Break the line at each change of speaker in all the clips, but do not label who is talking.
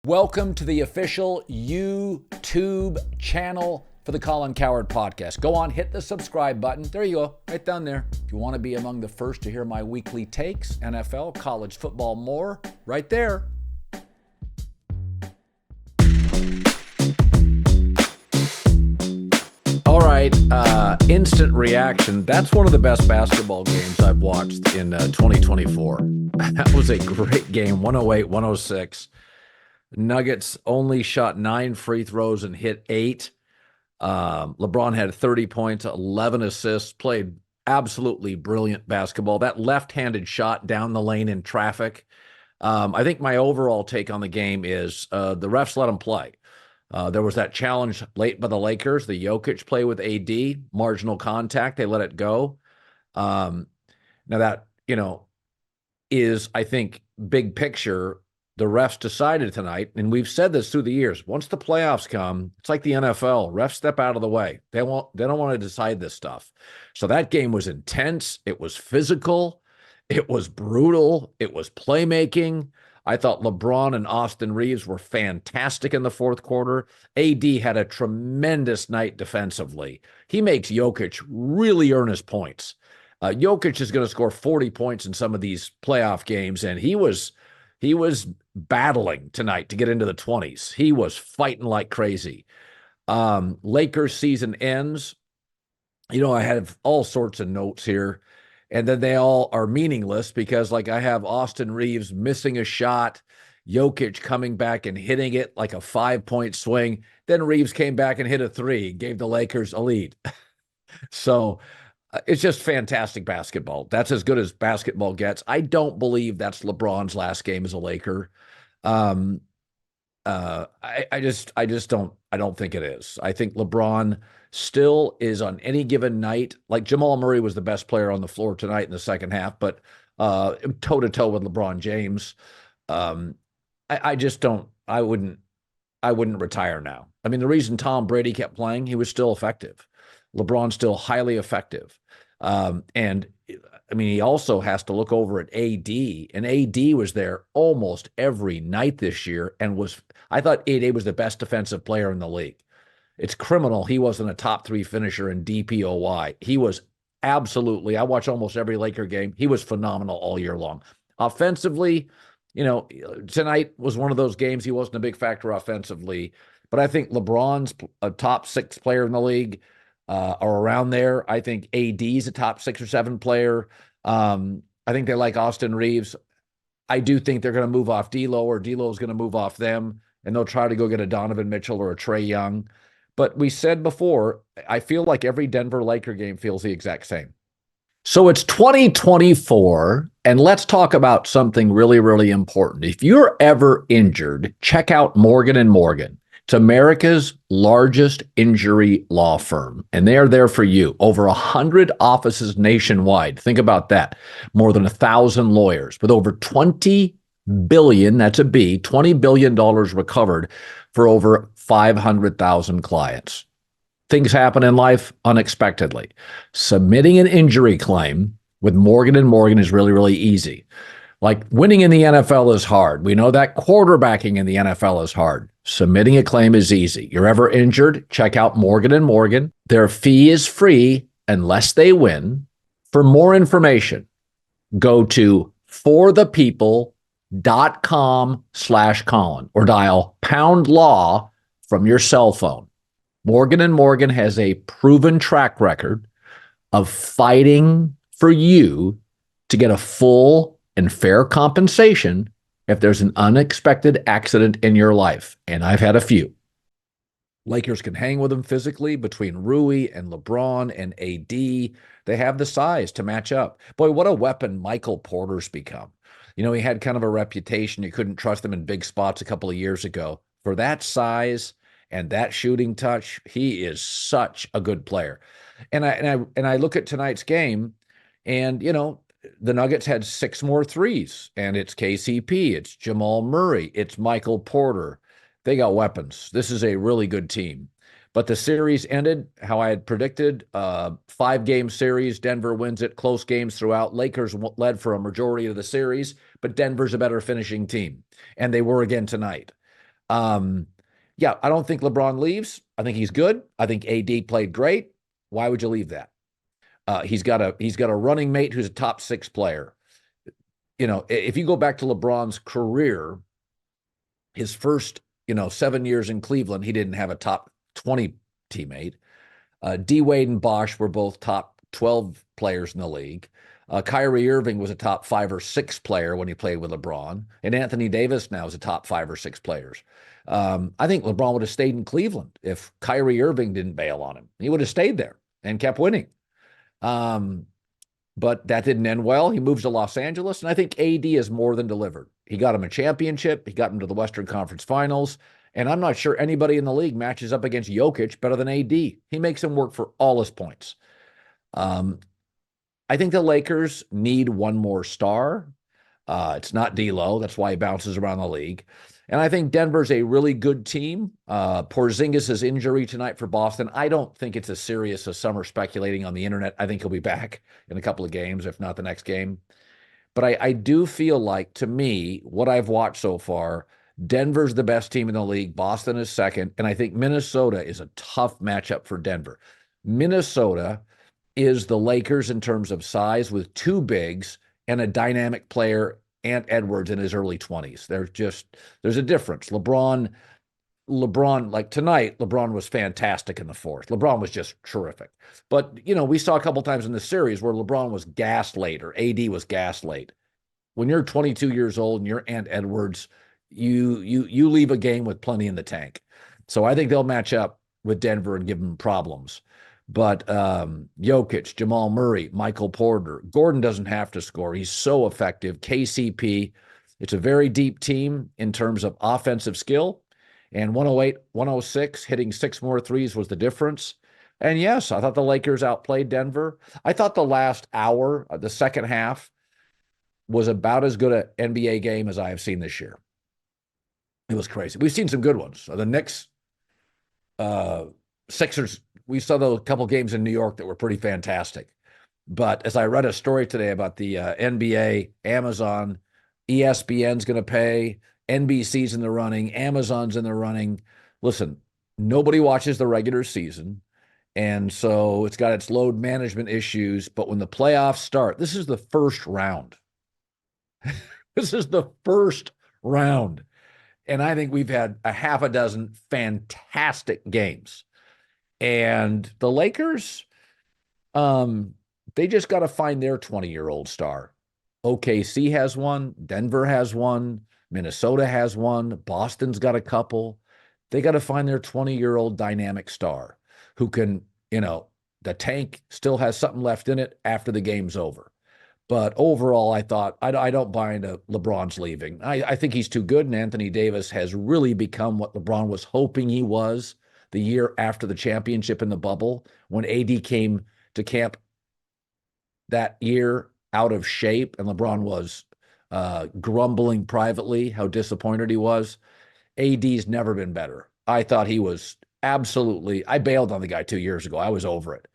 Welcome to the official YouTube channel for the Colin Cowherd podcast. Go on, hit the subscribe button. There you go, right down there. If you want to be among the first to hear my weekly takes, NFL, college football, more, right there. All right, instant reaction. That's one of the best basketball games I've watched in 2024. That was a great game, 108-106. Nuggets only shot 9 free throws and hit 8. LeBron had 30 points, 11 assists, played absolutely brilliant basketball. That left-handed shot down the lane in traffic. I think my overall take on the game is the refs let him play. There was that challenge late by the Lakers, the Jokic play with AD, marginal contact. They let it go. Now that, is, I think, big picture. The refs decided tonight, and we've said this through the years, once the playoffs come, it's like the NFL. Refs step out of the way. They don't want to decide this stuff. So that game was intense. It was physical. It was brutal. It was playmaking. I thought LeBron and Austin Reeves were fantastic in the fourth quarter. AD had a tremendous night defensively. He makes Jokic really earn his points. Jokic is going to score 40 points in some of these playoff games, and he was battling tonight to get into the 20s. He was fighting like crazy. Lakers season ends. I have all sorts of notes here, and then they all are meaningless because, like, I have Austin Reeves missing a shot, Jokic coming back and hitting it like a 5-point swing. Then Reeves came back and hit a 3, gave the Lakers a lead. So it's just fantastic basketball. That's as good as basketball gets. I don't believe that's LeBron's last game as a Laker. I don't think it is. I think LeBron still is on any given night. Like Jamal Murray was the best player on the floor tonight in the second half, but toe to toe with LeBron James. I wouldn't retire now. I mean, the reason Tom Brady kept playing, he was still effective. LeBron's still highly effective. And I mean, he also has to look over at AD, and AD was there almost every night this year I thought AD was the best defensive player in the league. It's criminal he wasn't a top 3 finisher in DPOY. He was absolutely, I watch almost every Laker game. He was phenomenal all year long. Offensively, tonight was one of those games he wasn't a big factor offensively, but I think LeBron's a top 6 player in the league. Or around there. I think AD's a top 6 or 7 player. I think they like Austin Reeves. I do think they're going to move off D'Lo, or D'Lo is going to move off them, and they'll try to go get a Donovan Mitchell or a Trae Young. But we said before, I feel like every Denver Laker game feels the exact same. So it's 2024, and let's talk about something really, really important. If you're ever injured, check out Morgan & Morgan. It's America's largest injury law firm, and they are there for you. Over 100 offices nationwide. Think about that. More than 1,000 lawyers with over $20 billion, that's a B, $20 billion recovered for over 500,000 clients. Things happen in life unexpectedly. Submitting an injury claim with Morgan & Morgan is really, really easy. Like, winning in the NFL is hard. We know that quarterbacking in the NFL is hard. Submitting a claim is easy. You're ever injured? Check out Morgan & Morgan. Their fee is free unless they win. For more information, go to forthepeople.com/Colin or dial #law from your cell phone. Morgan & Morgan has a proven track record of fighting for you to get a full and fair compensation if there's an unexpected accident in your life, and I've had a few. Lakers can hang with them physically between Rui and LeBron and AD. They have the size to match up. Boy, what a weapon Michael Porter's become. He had kind of a reputation. You couldn't trust him in big spots a couple of years ago. For that size and that shooting touch, he is such a good player. And I look at tonight's game, and the Nuggets had 6 more threes, and it's KCP, it's Jamal Murray, it's Michael Porter. They got weapons. This is a really good team. But the series ended how I had predicted. 5-game series. Denver wins it. Close games throughout. Lakers led for a majority of the series, but Denver's a better finishing team, and they were again tonight. Um, yeah, I don't think LeBron leaves. I think he's good. I think AD played great. Why would you leave that? He's got a running mate who's a top six player. If you go back to LeBron's career, his first 7 years in Cleveland, he didn't have a top 20 teammate. D Wade and Bosh were both top 12 players in the league. Kyrie Irving was a top 5 or 6 player when he played with LeBron, and Anthony Davis now is a top 5 or 6 players. I think LeBron would have stayed in Cleveland if Kyrie Irving didn't bail on him. He would have stayed there and kept winning. But that didn't end well. He moves to Los Angeles, and I think AD is more than delivered. He got him a championship. He got him to the Western Conference Finals. And I'm not sure anybody in the league matches up against Jokic better than AD. He makes him work for all his points. I think the Lakers need one more star. It's not D'Lo. That's why he bounces around the league. And I think Denver's a really good team. Porzingis' injury tonight for Boston, I don't think it's as serious as some are speculating on the internet. I think he'll be back in a couple of games, if not the next game. But I do feel like, to me, what I've watched so far, Denver's the best team in the league. Boston is second. And I think Minnesota is a tough matchup for Denver. Minnesota is the Lakers in terms of size with two bigs and a dynamic player, Ant Edwards, in his early 20s. There's a difference. LeBron, like tonight, LeBron was fantastic in the fourth. LeBron was just terrific. But, we saw a couple times in the series where LeBron was gassed late or AD was gassed late. When you're 22 years old and you're Ant Edwards, you leave a game with plenty in the tank. So I think they'll match up with Denver and give them problems. But Jokic, Jamal Murray, Michael Porter, Gordon doesn't have to score. He's so effective. KCP, it's a very deep team in terms of offensive skill. And 108, 106, hitting 6 more threes was the difference. And yes, I thought the Lakers outplayed Denver. I thought the last hour, the second half, was about as good an NBA game as I have seen this year. It was crazy. We've seen some good ones. The Knicks, Sixers, we saw those couple games in New York that were pretty fantastic. But as I read a story today about the NBA, Amazon, ESPN's going to pay, NBC's in the running, Amazon's in the running. Listen, nobody watches the regular season, and so it's got its load management issues. But when the playoffs start, this is the first round. This is the first round. And I think we've had a half a dozen fantastic games. And the Lakers, they just got to find their 20-year-old star. OKC has one. Denver has one. Minnesota has one. Boston's got a couple. They got to find their 20-year-old dynamic star who can, the tank still has something left in it after the game's over. But overall, I thought, I don't buy into LeBron's leaving. I think he's too good, and Anthony Davis has really become what LeBron was hoping he was the year after the championship in the bubble, when AD came to camp that year out of shape, and LeBron was grumbling privately how disappointed he was. AD's never been better. I thought he was I bailed on the guy 2 years ago. I was over it.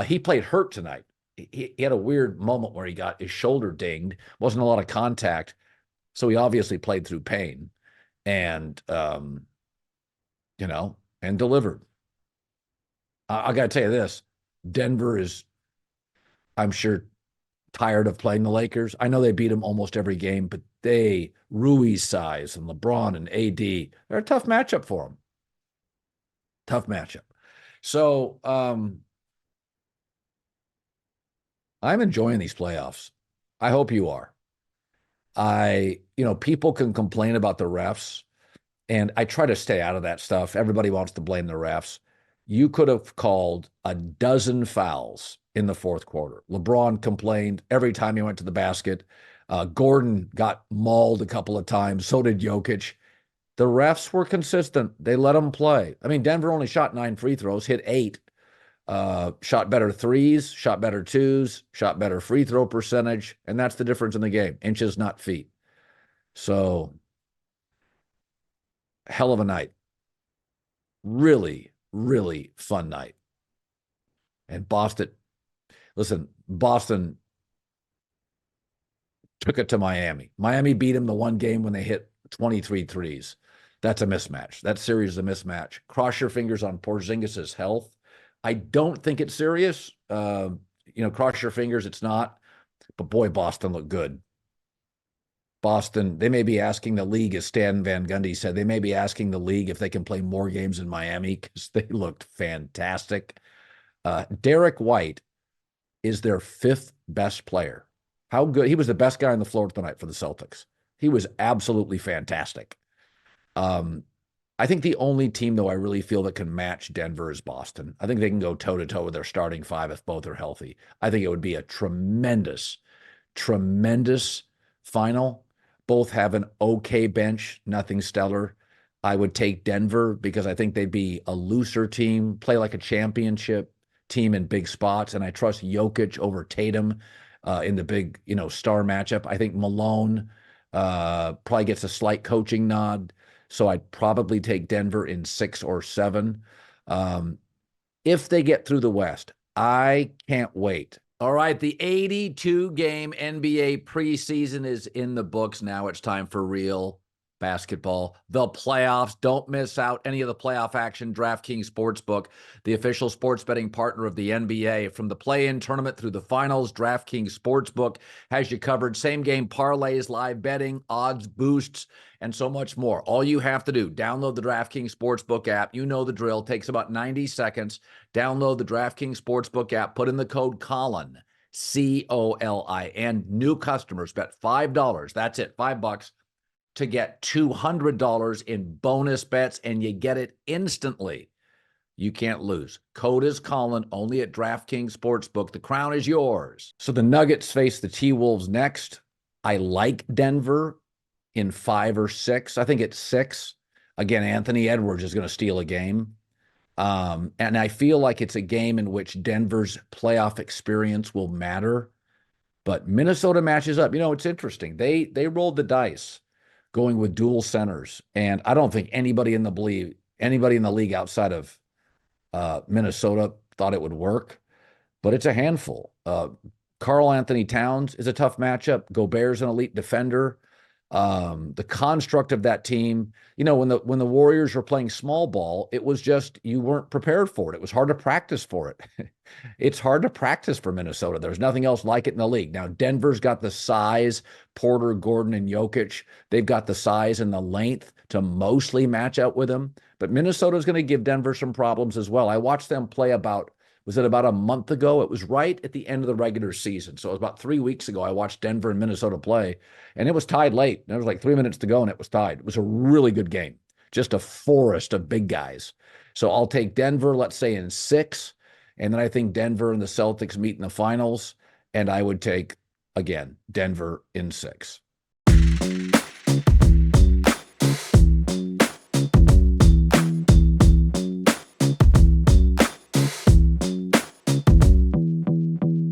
He played hurt tonight. He had a weird moment where he got his shoulder dinged. Wasn't a lot of contact, so he obviously played through pain, and and delivered. I got to tell you this: Denver is, I'm sure, tired of playing the Lakers. I know they beat them almost every game, but Rui's size and LeBron and AD, they're a tough matchup for them. Tough matchup. So I'm enjoying these playoffs. I hope you are. People can complain about the refs, and I try to stay out of that stuff. Everybody wants to blame the refs. You could have called a dozen fouls in the fourth quarter. LeBron complained every time he went to the basket. Gordon got mauled a couple of times. So did Jokic. The refs were consistent. They let them play. I mean, Denver only shot 9 free throws, hit 8. Shot better threes, shot better twos, shot better free throw percentage, and that's the difference in the game. Inches, not feet. So, hell of a night. Really, really fun night. And Boston took it to Miami. Miami beat them the one game when they hit 23 threes. That's a mismatch. That series is a mismatch. Cross your fingers on Porzingis' health. I don't think it's serious. Cross your fingers, it's not. But boy, Boston looked good. Boston, they may be asking the league, as Stan Van Gundy said, they may be asking the league if they can play more games in Miami because they looked fantastic. Derek White is their fifth best player. How good? He was the best guy on the floor tonight for the Celtics. He was absolutely fantastic. I think the only team, though, I really feel that can match Denver is Boston. I think they can go toe-to-toe with their starting five if both are healthy. I think it would be a tremendous, tremendous final. Both have an okay bench, nothing stellar. I would take Denver because I think they'd be a looser team, play like a championship team in big spots, and I trust Jokic over Tatum in the big, star matchup. I think Malone probably gets a slight coaching nod, so I'd probably take Denver in 6 or 7. If they get through the West, I can't wait. All right, the 82-game NBA preseason is in the books now. It's time for real basketball. The playoffs. Don't miss out any of the playoff action. DraftKings Sportsbook, the official sports betting partner of the NBA. From the play-in tournament through the finals, DraftKings Sportsbook has you covered. Same-game parlays, live betting, odds boosts, and so much more. All you have to do, download the DraftKings Sportsbook app. You know the drill. Takes about 90 seconds. Download the DraftKings Sportsbook app. Put in the code Colin, COLIN. New customers bet $5. That's it, $5 to get $200 in bonus bets, and you get it instantly. You can't lose. Code is Colin, only at DraftKings Sportsbook. The crown is yours. So the Nuggets face the T-Wolves next. I like Denver in 5 or 6. I think it's 6. Again, Anthony Edwards is going to steal a game. And I feel like it's a game in which Denver's playoff experience will matter. But Minnesota matches up. It's interesting. They rolled the dice going with dual centers, and I don't think anybody in the league outside of Minnesota thought it would work. But it's a handful. Karl Anthony Towns is a tough matchup. Gobert's an elite defender. The construct of that team, when the Warriors were playing small ball, it was just you weren't prepared for it. It was hard to practice for it. It's hard to practice for Minnesota. There's nothing else like it in the league. Now, Denver's got the size, Porter, Gordon, and Jokic. They've got the size and the length to mostly match up with them. But Minnesota's going to give Denver some problems as well. I watched them play about a month ago? It was right at the end of the regular season. So it was about 3 weeks ago. I watched Denver and Minnesota play, and it was tied late. There was like 3 minutes to go, and it was tied. It was a really good game, just a forest of big guys. So I'll take Denver, let's say, in 6, and then I think Denver and the Celtics meet in the finals, and I would take, again, Denver in 6.